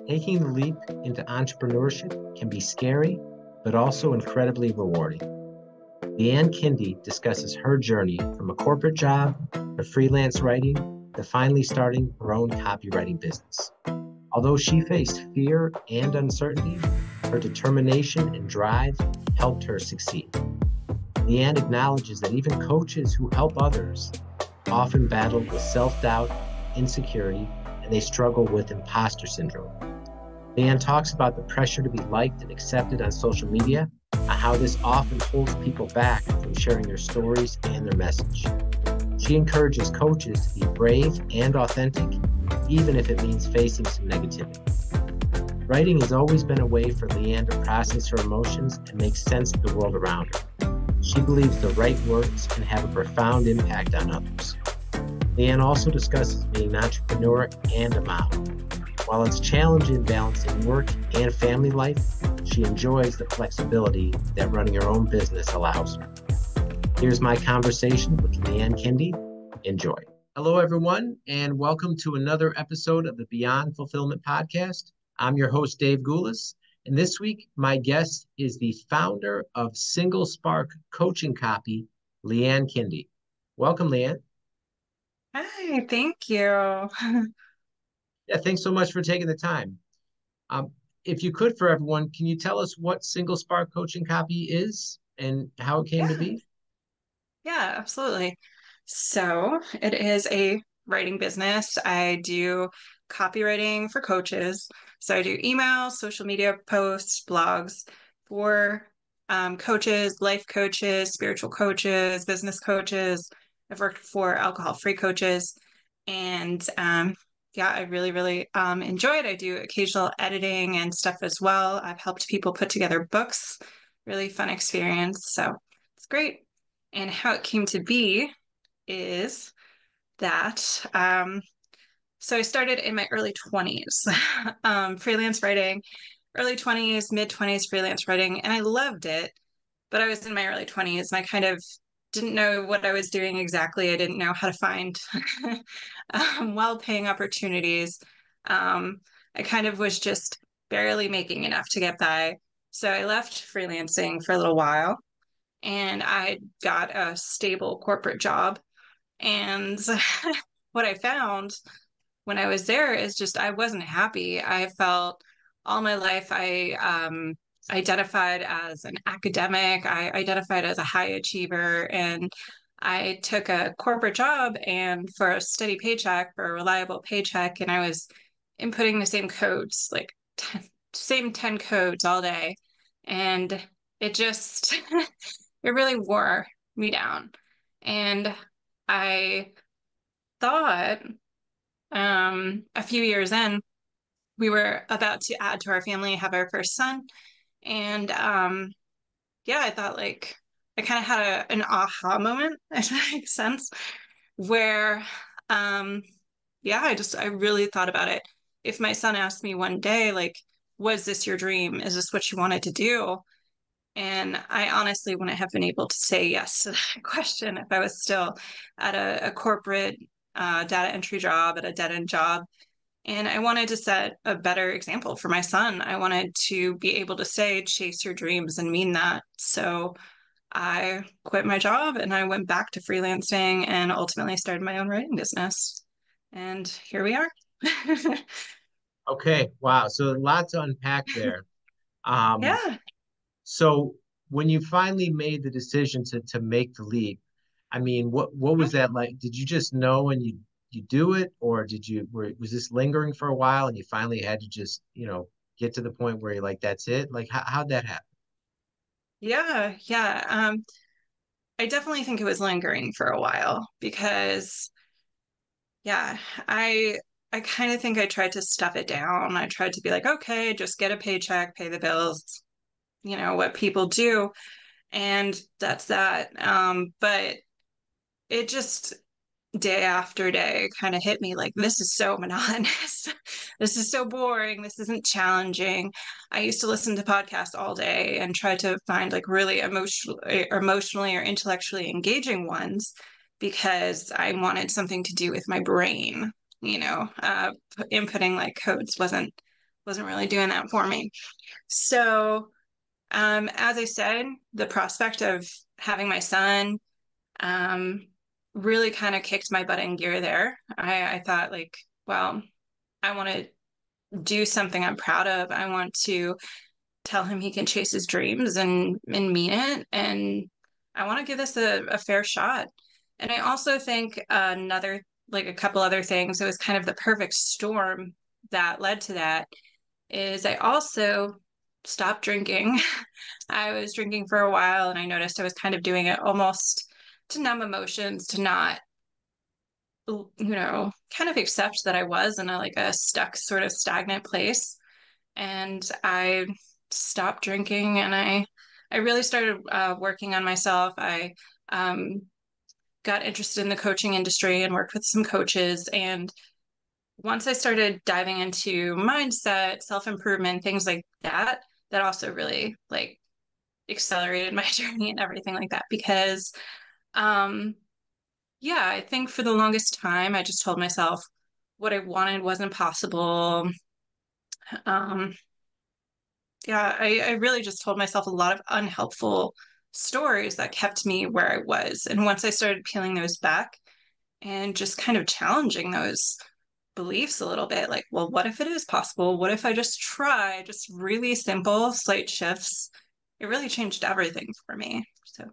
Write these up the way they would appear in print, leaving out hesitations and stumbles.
Taking the leap into entrepreneurship can be scary, but also incredibly rewarding. Leanne Kinde discusses her journey from a corporate job to freelance writing to finally starting her own copywriting business. Although she faced fear and uncertainty, her determination and drive helped her succeed. Leanne acknowledges that even coaches who help others often battle with self-doubt, insecurity, and they struggle with imposter syndrome. Leanne talks about the pressure to be liked and accepted on social media and how this often holds people back from sharing their stories and their message. She encourages coaches to be brave and authentic, even if it means facing some negativity. Writing has always been a way for Leanne to process her emotions and make sense of the world around her. She believes the right words can have a profound impact on others. Leanne also discusses being an entrepreneur and a mom. While it's challenging balancing work and family life, she enjoys the flexibility that running her own business allows her. Here's my conversation with Leanne Kinde. Enjoy. Hello, everyone, and welcome to another episode of the Beyond Fulfillment podcast. I'm your host, Dave Goulas, and this week, my guest is the founder of Single Spark Coaching Copy, Leanne Kinde. Welcome, Leanne. Hi, thank you. Yeah, thanks so much for taking the time. Um, if you could, for everyone, can you tell us what Single Spark Coaching Copy is and how it came to Yeah, be? yeah, absolutely. So it is a writing business. I do copywriting for coaches. So I do emails, social media posts, blogs for coaches, life coaches, spiritual coaches, business coaches. I've worked for alcohol-free coaches. And yeah, I really enjoy it. I do occasional editing and stuff as well. I've helped people put together books. Really fun experience. So it's great. And how it came to be is that so I started in my early 20s, freelance writing, early 20s, mid 20s freelance writing, and I loved it. But I was in my early 20s and I kind of didn't know what I was doing exactly. I didn't know how to find well-paying opportunities. Um, I kind of was just barely making enough to get by. So I left freelancing for a little while and I got a stable corporate job. And what I found when I was there is just I wasn't happy. I felt all my life I identified as an academic, I identified as a high achiever, and I took a corporate job and for a steady paycheck, for a reliable paycheck, and I was inputting the same codes, like same 10 codes all day. And it just it really wore me down. And I thought a few years in, we were about to add to our family, have our first son. And yeah, I thought like I kind of had an aha moment, if that makes sense, where um yeah, I really thought about it. If my son asked me one day, like, was this your dream? Is this what you wanted to do? And I honestly wouldn't have been able to say yes to that question if I was still at a corporate data entry job, at a dead end job. And I wanted to set a better example for my son. I wanted to be able to say, chase your dreams and mean that. So I quit my job and I went back to freelancing and ultimately started my own writing business. And here we are. Okay, wow. So a lot to unpack there. Um, Yeah. so when you finally made the decision to make the leap, I mean, what was that like? Did you just know and you do it, or was this lingering for a while and you finally had to just, get to the point where you're like, that's it? Like how'd that happen? Yeah. I definitely think it was lingering for a while because yeah, I I kind of think I tried to stuff it down. I tried to be like, okay, just get a paycheck, pay the bills, what people do, and that's that. But it just day after day kind of hit me like this is so monotonous. This is so boring. This isn't challenging. I used to listen to podcasts all day and try to find like really emotionally or intellectually engaging ones because I wanted something to do with my brain. Inputting like codes wasn't wasn't really doing that for me. So, as I said, the prospect of having my son, um, really kind of kicked my butt in gear there. I thought like, well, I want to do something I'm proud of. I want to tell him he can chase his dreams and mean it. And I want to give this a fair shot. And I also think another, like a couple other things, it was kind of the perfect storm that led to that is I also stopped drinking. I was drinking for a while and I noticed I was kind of doing it almost to numb emotions, to not, kind of accept that I was in a like a stuck sort of stagnant place. And I stopped drinking and I really started working on myself. I um, got interested in the coaching industry and worked with some coaches. And once I started diving into mindset, self-improvement, things like that, that also really like accelerated my journey and everything like that. Because um, yeah, I think for the longest time, I just told myself what I wanted wasn't possible. Um, yeah, I really just told myself a lot of unhelpful stories that kept me where I was. And once I started peeling those back and just kind of challenging those beliefs a little bit, like, well, what if it is possible? What if I just try just really simple, slight shifts? It really changed everything for me. So,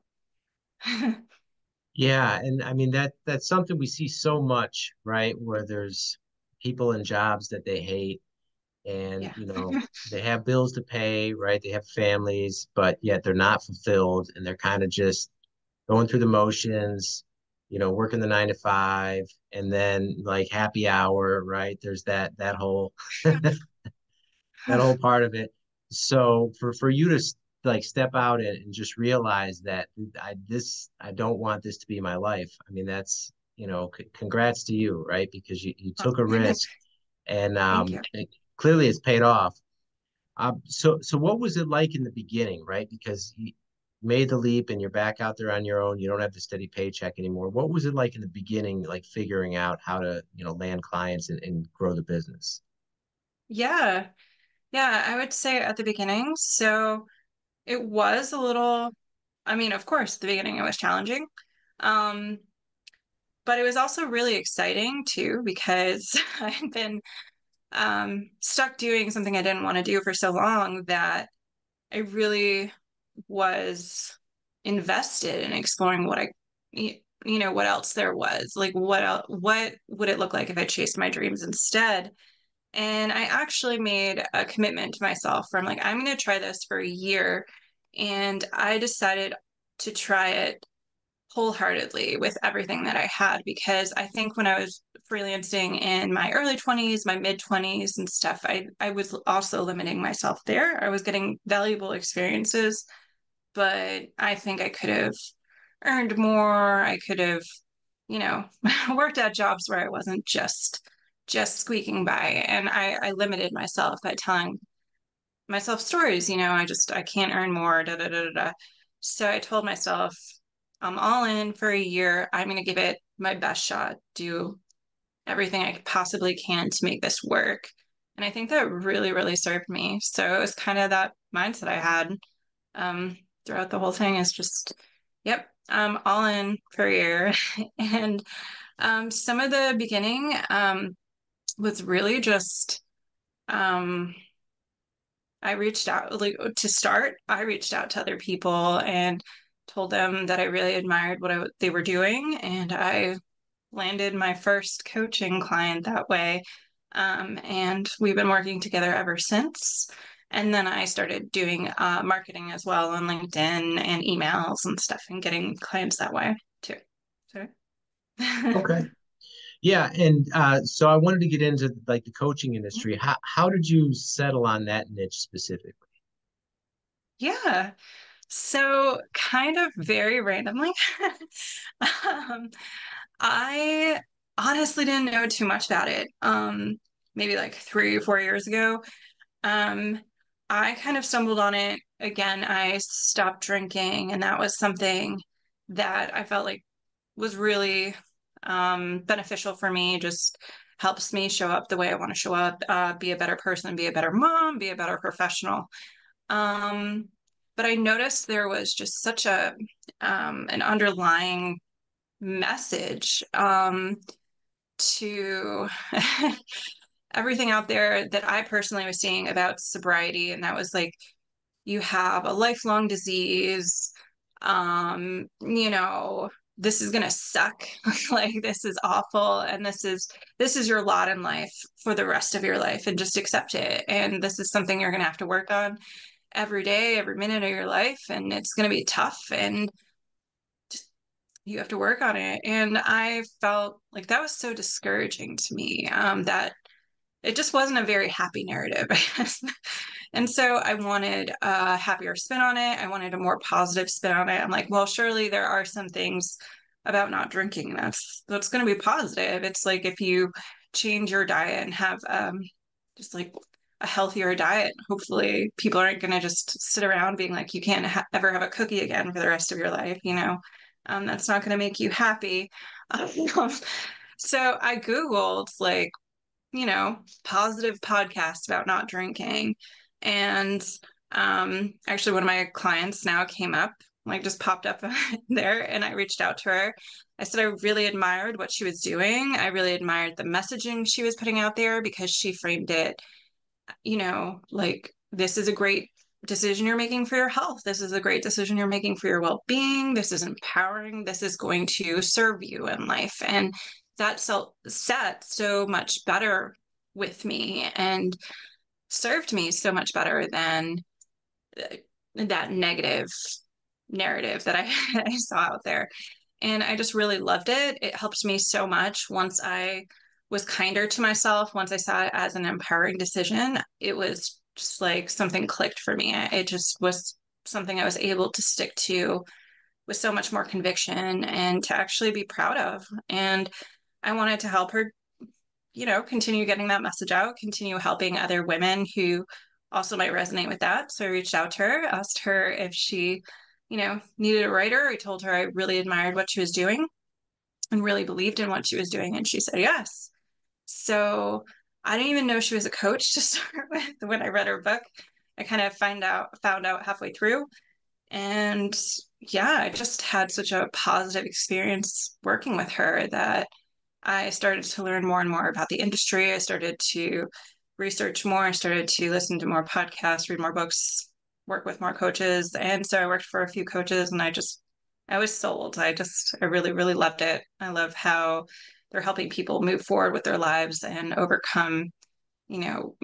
Yeah, and I mean that's something we see so much, right? Where there's people in jobs that they hate and yeah. they have bills to pay, right? They have families, but yet they're not fulfilled and they're kind of just going through the motions, working the 9 to 5 and then like happy hour, right? There's that whole that whole part of it. So for you to like step out and just realize that I don't want this to be my life. I mean, that's, congrats to you, right? Because you took a risk and Thank you. clearly it's paid off. So what was it like in the beginning, right? Because you made the leap and you're back out there on your own. You don't have the steady paycheck anymore. What was it like in the beginning, like figuring out how to, land clients and grow the business? Yeah. Yeah, I would say at the beginning. So it was a little, I mean, of course, at the beginning it was challenging. Um, but it was also really exciting too, because I've been stuck doing something I didn't want to do for so long that I really was invested in exploring what else there was. Like what would it look like if I chased my dreams instead? And I actually made a commitment to myself where I'm like, I'm going to try this for a year. And I decided to try it wholeheartedly with everything that I had because I think when I was freelancing in my early 20s, my mid 20s and stuff, I was also limiting myself there. I was getting valuable experiences, but I think I could have earned more. I could have, you know, worked at jobs where I wasn't just squeaking by. And I limited myself by telling myself stories, I can't earn more, da da da da da. So I told myself, I'm all in for a year. I'm gonna give it my best shot, do everything I possibly can to make this work. And I think that really, really served me. So it was kind of that mindset I had um, throughout the whole thing is just, yep, I'm all in for a year. And some of the beginning was really just um, I reached out like to start. I reached out to other people and told them that I really admired what they were doing, and I landed my first coaching client that way. And we've been working together ever since. And then I started doing marketing as well on LinkedIn and emails and stuff, and getting clients that way too. So. Okay. Yeah, and so I wanted to get into like the coaching industry. How did you settle on that niche specifically? Yeah. So, kind of very randomly, um, I honestly didn't know too much about it. Maybe like 3 or 4 years ago. Um, I kind of stumbled on it again. I stopped drinking, and that was something that I felt like was really beneficial for me. Just helps me show up the way I want to show up, be a better person, be a better mom, be a better professional. Um, but I noticed there was just such an underlying message to everything out there that I personally was seeing about sobriety, and that was like you have a lifelong disease. You know, this is gonna suck. Like this is awful, and this is your lot in life for the rest of your life, and just accept it. And this is something you're gonna have to work on every day, every minute of your life, and it's gonna be tough, and you have to work on it. And I felt like that was so discouraging to me, that it just wasn't a very happy narrative. And so I wanted a happier spin on it. I wanted a more positive spin on it. I'm like, well, surely there are some things about not drinking that's going to be positive. It's like if you change your diet and have just like a healthier diet, hopefully people aren't going to just sit around being like, you can't ever have a cookie again for the rest of your life, you know. That's not going to make you happy. Um, so I Googled like, you know, positive podcasts about not drinking. And actually, one of my clients now came up, like just popped up there, and I reached out to her. I said I really admired what she was doing. I really admired the messaging she was putting out there because she framed it, you know, like this is a great decision you're making for your health. This is a great decision you're making for your well-being. This is empowering. This is going to serve you in life. And that sat so much better with me and served me so much better than that negative narrative that I saw out there. And I just really loved it. It helped me so much once I was kinder to myself, once I saw it as an empowering decision. It was just like something clicked for me. It just was something I was able to stick to with so much more conviction and to actually be proud of. And I wanted to help her, you know, continue getting that message out, continue helping other women who also might resonate with that. So I reached out to her, asked her if she, you know, needed a writer. I told her I really admired what she was doing and really believed in what she was doing. And she said yes. So I didn't even know she was a coach to start with when I read her book. I kind of found out halfway through. And yeah, I just had such a positive experience working with her that I started to learn more and more about the industry. I started to research more. I started to listen to more podcasts, read more books, work with more coaches. And so I worked for a few coaches and I was sold. I really, really loved it. I love how they're helping people move forward with their lives and overcome, you know,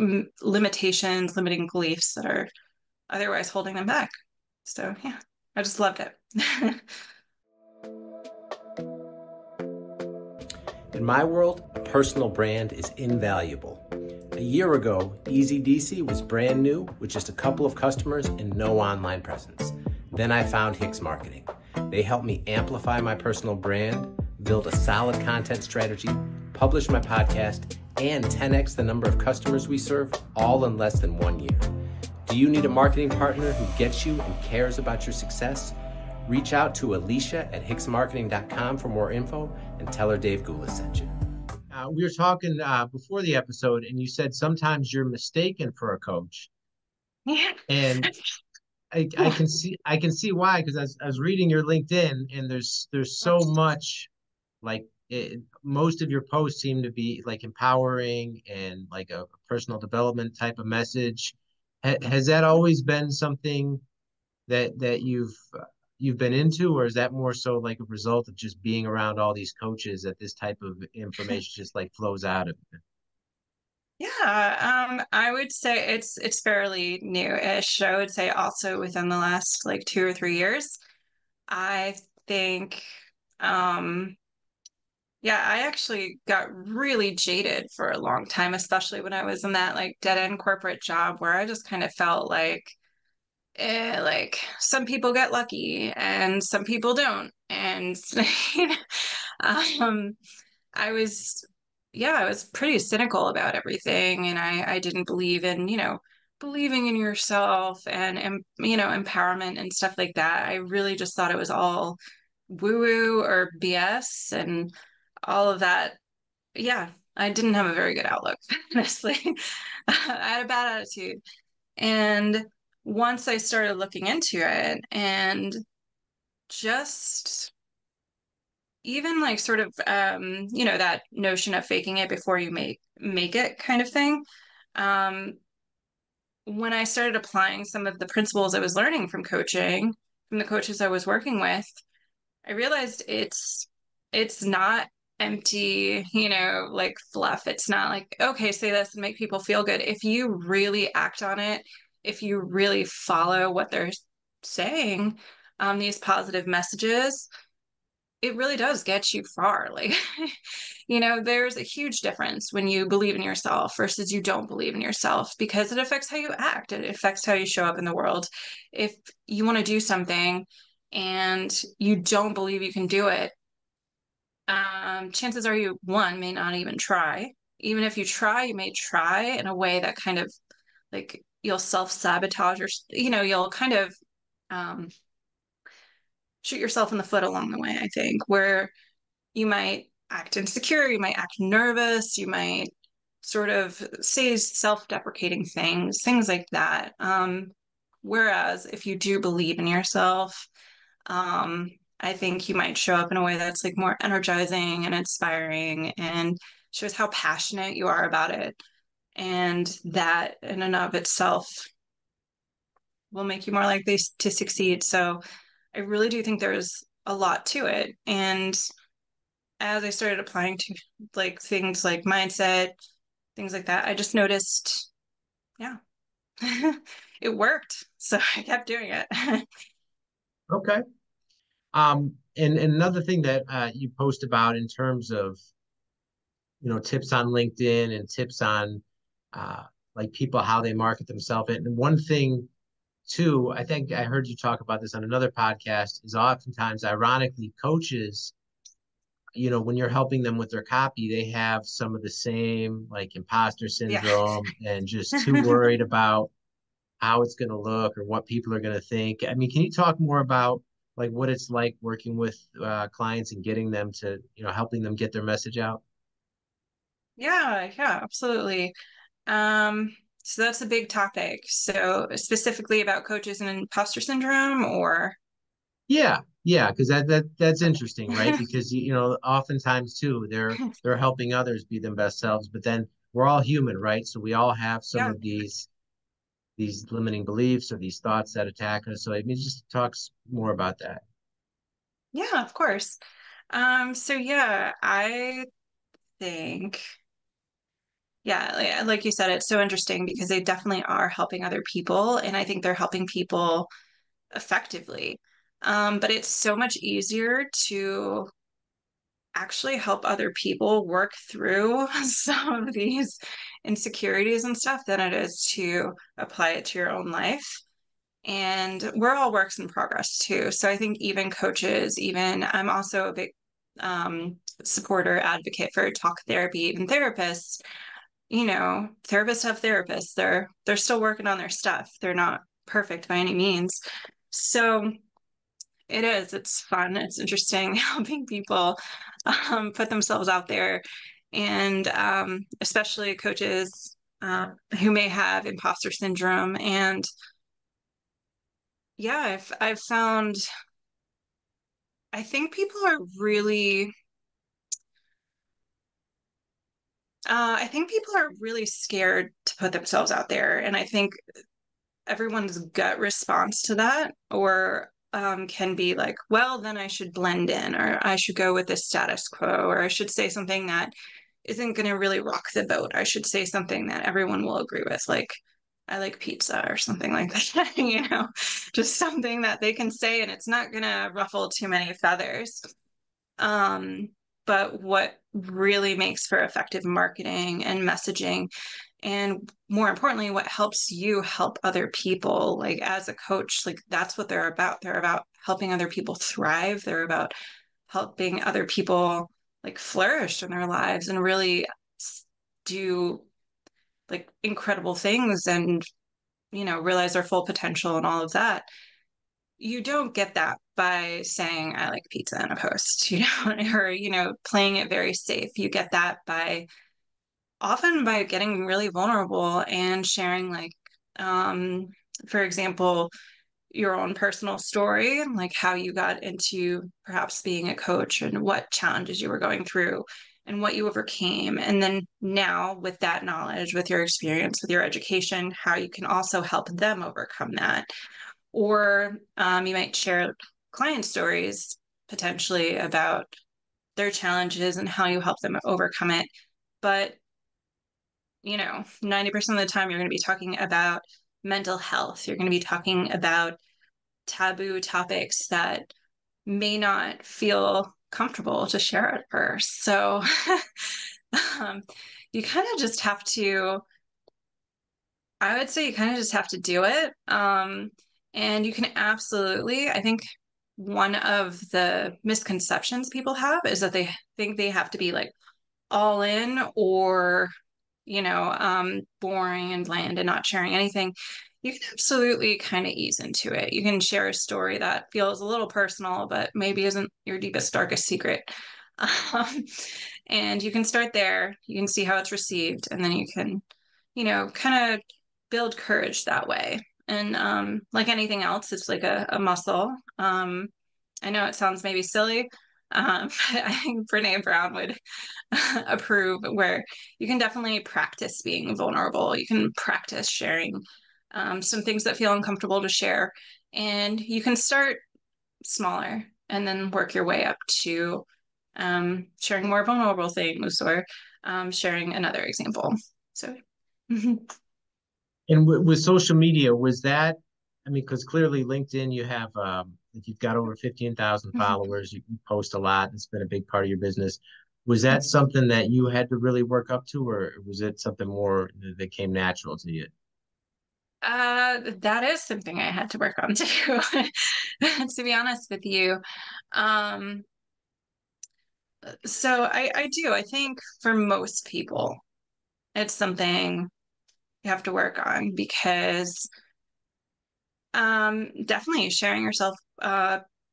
limitations, limiting beliefs that are otherwise holding them back. So yeah, I just loved it. In my world, a personal brand is invaluable. A year ago, Easy DC was brand new with just a couple of customers and no online presence. Then I found Hicks Marketing. They helped me amplify my personal brand, build a solid content strategy, publish my podcast, and 10x the number of customers we serve, all in less than 1 year. Do you need a marketing partner who gets you and cares about your success? Reach out to Alicia at hicksmarketing.com for more info and tell her Dave Goulas sent you. We were talking before the episode, and you said sometimes you're mistaken for a coach. Yeah. And I can see why, because I was reading your LinkedIn, and there's so much like most of your posts seem to be like empowering and like a personal development type of message. Has that always been something that you've been into, or is that more so like a result of just being around all these coaches that this type of information just like flows out of it? Yeah, I would say it's fairly new-ish. I would say also within the last like 2 or 3 years. I think, um, yeah, I actually got really jaded for a long time, especially when I was in that like dead-end corporate job where I just kind of felt like some people get lucky and some people don't. And um, I was, yeah, I was pretty cynical about everything, and I didn't believe in, you know, believing in yourself and you know, empowerment and stuff like that. I really just thought it was all woo-woo or BS and all of that. Yeah. I didn't have a very good outlook, honestly. I had a bad attitude. And once I started looking into it and just even like sort of that notion of faking it before you make it kind of thing. Um, when I started applying some of the principles I was learning from coaching, from the coaches I was working with, I realized it's not empty, like fluff. It's not like, okay, say this and make people feel good. If you really act on it, if you really follow what they're saying, these positive messages, it really does get you far. Like, there's a huge difference when you believe in yourself versus you don't believe in yourself because it affects how you act. It affects how you show up in the world. If you want to do something and you don't believe you can do it, chances are you, one, may not even try. Even if you try, you may try in a way that kind of like you'll self-sabotage or, you'll kind of um, shoot yourself in the foot along the way, I think, where you might act insecure, you might act nervous, you might sort of say self-deprecating things like that. Whereas if you do believe in yourself, I think you might show up in a way that's like more energizing and inspiring and shows how passionate you are about it. And that in and of itself will make you more likely to succeed. So I really do think there's a lot to it. And as I started applying to like things like mindset, things like that, I just noticed, yeah, it worked. So I kept doing it. Okay. And another thing that you post about in terms of, tips on LinkedIn and tips on uh, like people how they market themselves. And one thing too, I think I heard you talk about this on another podcast, is oftentimes, ironically, coaches, when you're helping them with their copy, they have some of the same like imposter Yeah. syndrome and just too worried about how it's going to look or what people are going to think. I mean, can you talk more about like what it's like working with clients and getting them to, helping them get their message out? Yeah, absolutely. So that's a big topic. So specifically about coaches and imposter syndrome or Yeah, yeah, because that's interesting, right? okay. Because oftentimes too, they're helping others be their best selves, but then we're all human, right? So we all have some Yeah. of these limiting beliefs or these thoughts that attack us. So I mean, just talks more about that. Yeah, of course. So yeah, I think yeah, like you said, it's so interesting because they definitely are helping other people, and I think they're helping people effectively. But it's so much easier to actually help other people work through some of these insecurities and stuff than it is to apply it to your own life. And we're all works in progress too. So I think even coaches, even I'm also a big supporter, advocate for talk therapy, even therapists. Therapists have therapists. They're still working on their stuff. They're not perfect by any means. So it is. It's fun. It's interesting helping people put themselves out there, and especially coaches who may have imposter syndrome. And yeah, I've found I think people are really I think people are really scared to put themselves out there, and I think everyone's gut response to that or can be like, well, then I should blend in, or I should go with the status quo, or I should say something that isn't going to really rock the boat. I should say something that everyone will agree with, like, I like pizza or something like that, just something that they can say and it's not going to ruffle too many feathers. Um, but what really makes for effective marketing and messaging, and more importantly, what helps you help other people, like as a coach, like that's what they're about. They're about helping other people thrive. They're about helping other people like flourish in their lives and really do like incredible things and, realize their full potential and all of that. You don't get that by saying I like pizza in a post, or playing it very safe. You get that by often by getting really vulnerable and sharing, like, um, for example, your own personal story, like how you got into perhaps being a coach and what challenges you were going through and what you overcame. And then now, with that knowledge, with your experience, with your education, how you can also help them overcome that. Or you might share client stories potentially about their challenges and how you help them overcome it. But 90% of the time, you're going to be talking about mental health. You're going to be talking about taboo topics that may not feel comfortable to share at first. So um, you kind of just have to, I would say, you kind of just have to do it. And you can absolutely, I think one of the misconceptions people have is that they think they have to be like all in or boring and bland and not sharing anything. You can absolutely kind of ease into it. You can share a story that feels a little personal, but maybe isn't your deepest, darkest secret. Um, and you can start there. You can see how it's received, and then you can, kind of build courage that way. And like anything else, it's like a muscle. I know it sounds maybe silly, but I think Brene Brown would approve, where you can definitely practice being vulnerable. You can practice sharing some things that feel uncomfortable to share. And you can start smaller and then work your way up to sharing more vulnerable things or sharing another example. So, And with social media, was that, I mean, because clearly LinkedIn, you have, if you've got over 15,000 followers, you post a lot, and it's been a big part of your business. Was that something that you had to really work up to, or was it something more that came natural to you? that is something I had to work on too, to be honest with you. Um, so I do. I think for most people, it's something you have to work on because definitely sharing yourself,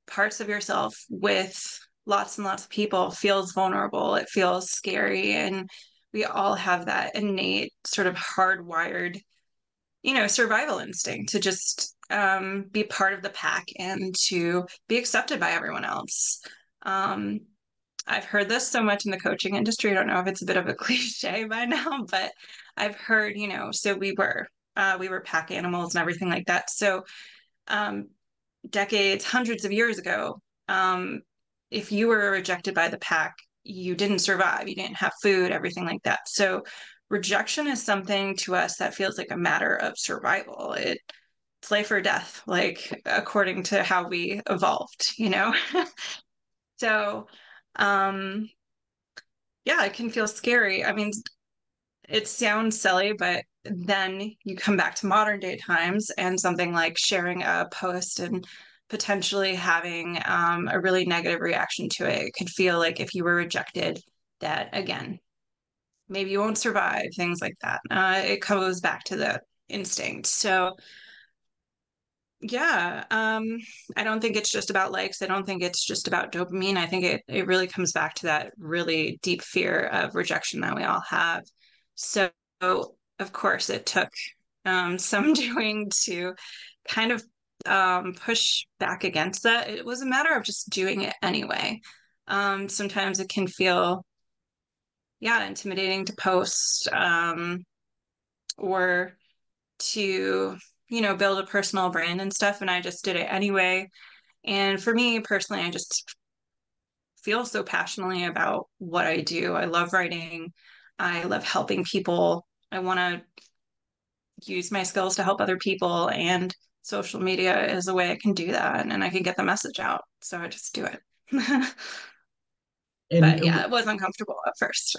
parts of yourself with lots and lots of people feels vulnerable. It feels scary. And we all have that innate sort of hardwired, survival instinct to just be part of the pack and to be accepted by everyone else. Um, I've heard this so much in the coaching industry. I don't know if it's a bit of a cliche by now, but I've heard, so we were pack animals and everything like that. So um, decades, hundreds of years ago, um, if you were rejected by the pack, you didn't survive, you didn't have food, everything like that. So rejection is something to us that feels like a matter of survival. It's life or death, like according to how we evolved. So um yeah, it can feel scary. I mean, it sounds silly, but then you come back to modern day times and something like sharing a post and potentially having a really negative reaction to it. It could feel like if you were rejected, that again, maybe you won't survive, things like that. It goes back to the instinct. So, yeah, I don't think it's just about likes. I don't think it's just about dopamine. I think it really comes back to that really deep fear of rejection that we all have. So, of course, it took some doing to kind of push back against that. It was a matter of just doing it anyway. Sometimes it can feel, yeah, intimidating to post or to, build a personal brand and stuff. And I just did it anyway. And for me personally, I just feel so passionately about what I do. I love writing. I love helping people. I want to use my skills to help other people, and social media is a way I can do that and I can get the message out. So I just do it. And But yeah, it was uncomfortable at first.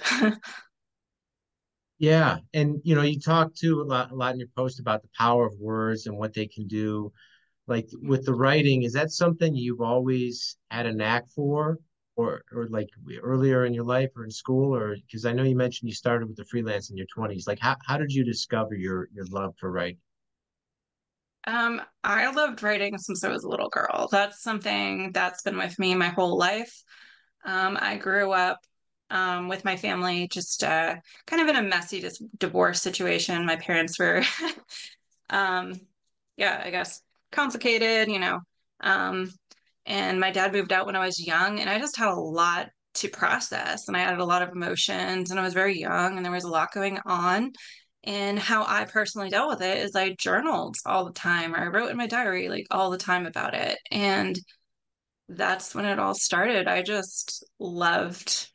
yeah, and you talk too a lot in your post about the power of words and what they can do. Like with the writing, is that something you've always had a knack for, or like earlier in your life or in school, or because I know you mentioned you started with the freelance in your 20s. Like how did you discover your love for writing? I loved writing since I was a little girl. That's something that's been with me my whole life. I grew up with my family, just kind of in a messy divorce situation. My parents were, um, yeah, I guess complicated, Um, and my dad moved out when I was young, and I just had a lot to process, and I had a lot of emotions, and I was very young, and there was a lot going on. And how I personally dealt with it is I journaled all the time, or I wrote in my diary like all the time about it. And that's when it all started. I just loved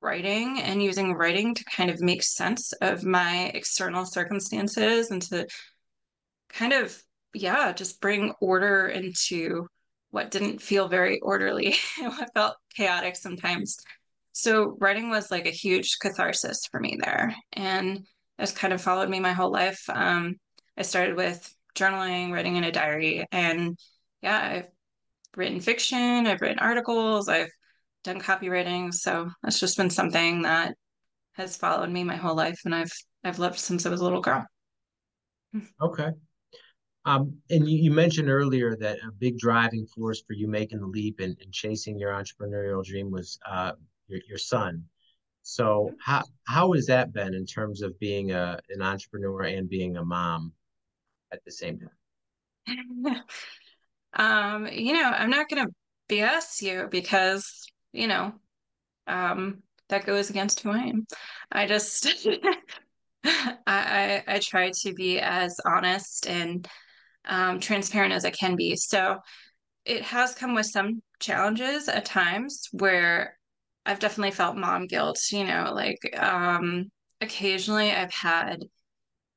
writing and using writing to kind of make sense of my external circumstances and to kind of, yeah, just bring order into what didn't feel very orderly and what felt chaotic sometimes. So writing was like a huge catharsis for me there. And it's kind of followed me my whole life. I started with journaling, writing in a diary, and yeah, I've written fiction, I've written articles, I've done copywriting. So that's just been something that has followed me my whole life, and I've loved since I was a little girl. Okay. And you mentioned earlier that a big driving force for you making the leap and chasing your entrepreneurial dream was your son. So how has that been in terms of being an entrepreneur and being a mom at the same time? I'm not gonna BS you because, that goes against who I am. I just I try to be as honest and transparent as I can be. So it has come with some challenges at times where I've definitely felt mom guilt, like occasionally I've had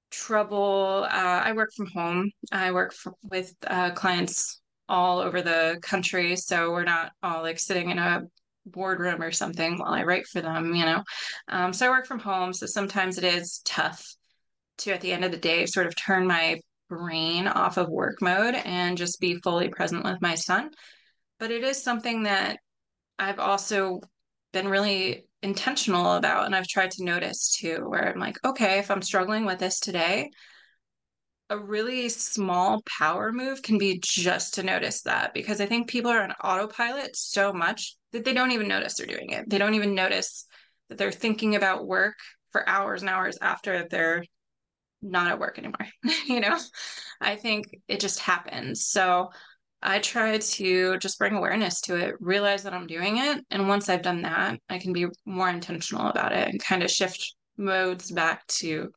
trouble. I work from home. I work with clients all over the country, so we're not all like sitting in a boardroom or something while I write for them. So I work from home, so sometimes it is tough to, at the end of the day, sort of turn my brain off of work mode and just be fully present with my son. But it is something that I've also been really intentional about, and I've tried to notice too, where I'm like, okay, if I'm struggling with this today, a really small power move can be just to notice that, because I think people are on autopilot so much that they don't even notice they're doing it. They don't even notice that they're thinking about work for hours and hours after they're not at work anymore. you know, I think it just happens. So I try to just bring awareness to it, realize that I'm doing it. And once I've done that, I can be more intentional about it and kind of shift modes back to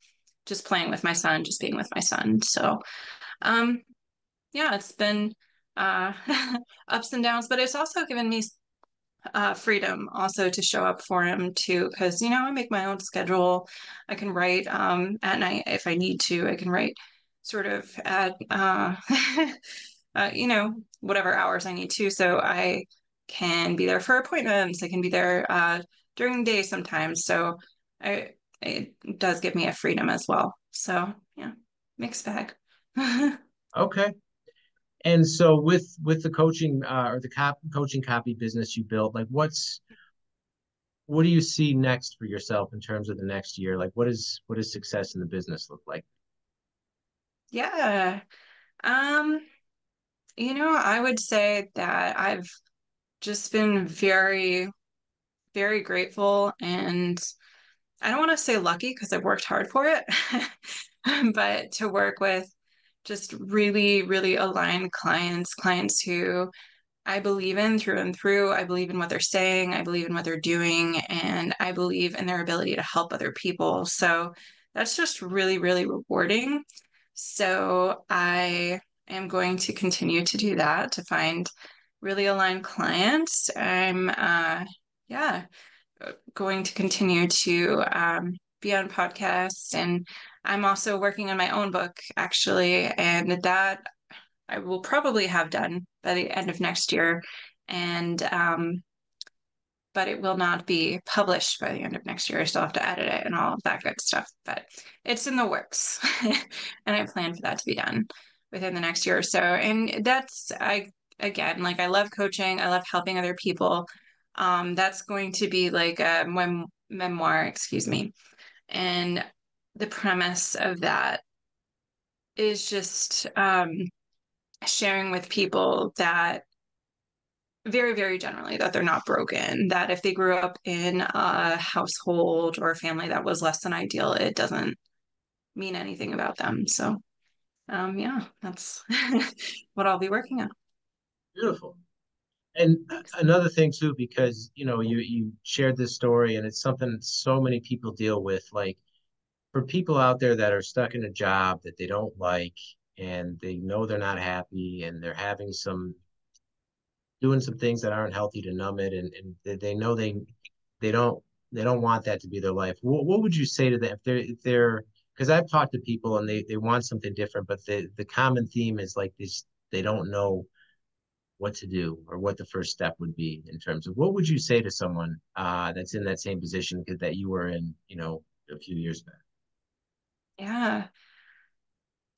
just playing with my son, just being with my son. So, um, yeah, it's been uh, ups and downs, but it's also given me freedom also to show up for him too, because I make my own schedule. I can write at night if I need to. I can write sort of at whatever hours I need to. So I can be there for appointments. I can be there during the day sometimes. So it does give me a freedom as well. So yeah, mixed bag. Okay. And so with the coaching or the coaching copy business you built, like what do you see next for yourself in terms of the next year? Like what does success in the business look like? Yeah. Um, I would say that I've just been very, very grateful, and I don't want to say lucky because I've worked hard for it, but to work with just really, really aligned clients who I believe in through and through. I believe in what they're saying, I believe in what they're doing, and I believe in their ability to help other people. So that's just really, really rewarding. So I am going to continue to do that to find really aligned clients. Yeah, going to continue to be on podcasts, and I'm also working on my own book actually, and that I will probably have done by the end of next year. And but it will not be published by the end of next year. I still have to edit it and all of that good stuff, but it's in the works. And I plan for that to be done within the next year or so. And that's, again, like I love coaching, I love helping other people. That's going to be like a memoir, excuse me. And the premise of that is just sharing with people that very, very generally that they're not broken, that if they grew up in a household or a family that was less than ideal, it doesn't mean anything about them. So, yeah, that's what I'll be working on. Beautiful. And Thanks. another thing too, because you shared this story, and it's something so many people deal with. Like for people out there that are stuck in a job that they don't like, and they know they're not happy, and they're having some doing some things that aren't healthy to numb it, and they know they don't they don't want that to be their life. What would you say to them if they're because I've talked to people and they want something different, but the common theme is like this: they don't know what to do or what the first step would be in terms of what would you say to someone that's in that same position that you were in, a few years back? Yeah.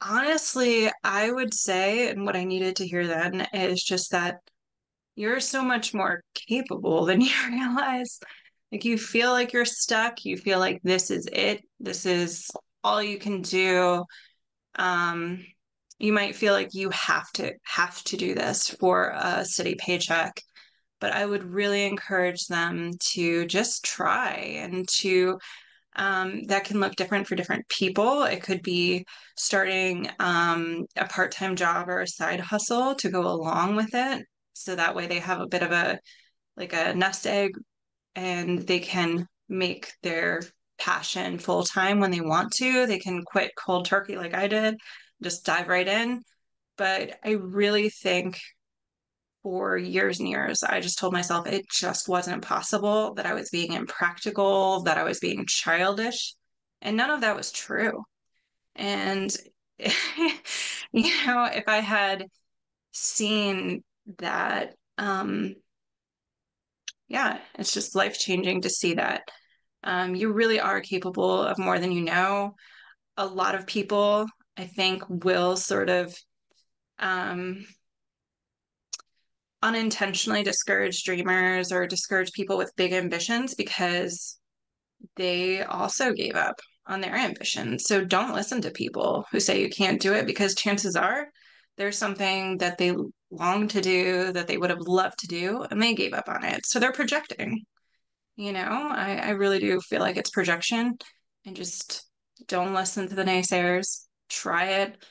Honestly, I would say, and what I needed to hear then is just that you're so much more capable than you realize. Like you feel like you're stuck, you feel like this is it, this is all you can do. Um, you might feel like you have to do this for a steady paycheck, but I would really encourage them to just try and to that can look different for different people. It could be starting a part-time job or a side hustle to go along with it. So that way they have a bit of a like a nest egg and they can make their passion full time when they want to. They can quit cold turkey like I did, just dive right in. But I really think for years and years, I just told myself it just wasn't possible, that I was being impractical, that I was being childish. And none of that was true. And, if I had seen that, yeah, it's just life changing to see that you really are capable of more than you know. A lot of people, I think, will sort of um, unintentionally discourage dreamers or discourage people with big ambitions because they also gave up on their ambition. So don't listen to people who say you can't do it because chances are there's something that they long to do that they would have loved to do and they gave up on it. So they're projecting. I really do feel like it's projection and just don't listen to the naysayers. Try it.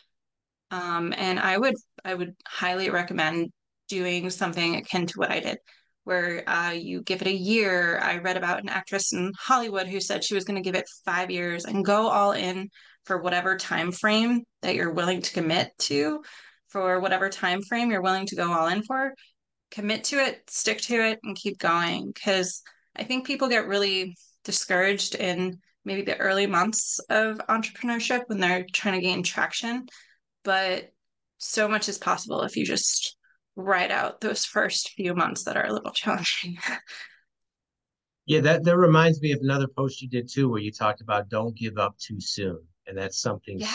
And I would highly recommend doing something akin to what I did, where you give it a year. I read about an actress in Hollywood who said she was going to give it 5 years and go all in for whatever time frame that you're willing to commit to, for whatever time frame you're willing to go all in for. Commit to it, stick to it, and keep going. Because I think people get really discouraged in maybe the early months of entrepreneurship when they're trying to gain traction, but so much is possible if you just ride out those first few months that are a little challenging. Yeah, that reminds me of another post you did too, where you talked about don't give up too soon. And that's something Yeah.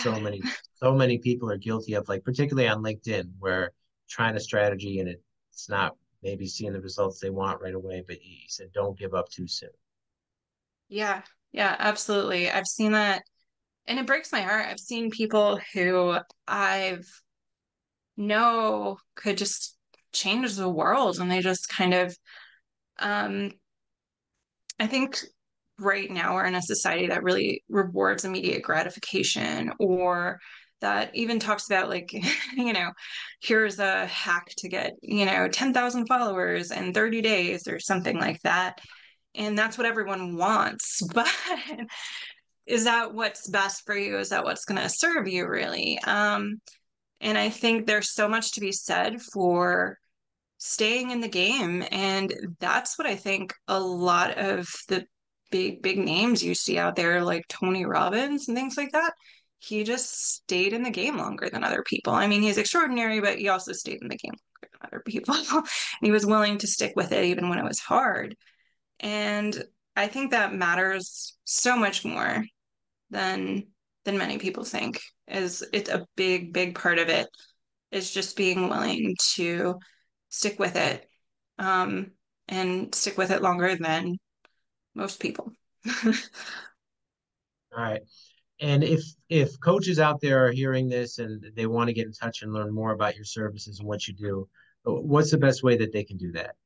so many people are guilty of, like particularly on LinkedIn, where trying a strategy and it's not maybe seeing the results they want right away, but you said don't give up too soon. Yeah. Yeah, absolutely. I've seen that and it breaks my heart. I've seen people who I've know could just change the world and they just kind of um I think right now we're in a society that really rewards immediate gratification or that even talks about like, here's a hack to get, 10,000 followers in 30 days or something like that. And that's what everyone wants. But is that what's best for you? Is that what's going to serve you really? And I think there's so much to be said for staying in the game. And that's what I think a lot of the big, big names you see out there, like Tony Robbins and things like that, he just stayed in the game longer than other people. I mean, he's extraordinary, but he also stayed in the game longer than other people. And he was willing to stick with it even when it was hard. And I think that matters so much more than many people think. Is it's a big, big part of it is just being willing to stick with it um, and stick with it longer than most people. All right. And if coaches out there are hearing this and they want to get in touch and learn more about your services and what you do, What's the best way that they can do that?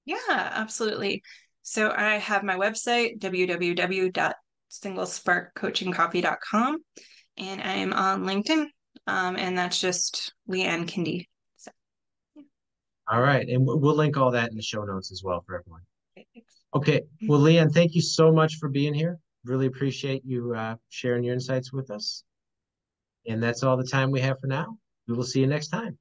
Yeah, absolutely. So I have my website, www.singlesparkcoachingcoffee.com, and I am on LinkedIn, and that's just Leanne Kinde. So, yeah. All right. And we'll link all that in the show notes as well for everyone. Okay, thanks. Okay. Well, Leanne, thank you so much for being here. Really appreciate you sharing your insights with us. And that's all the time we have for now. We will see you next time.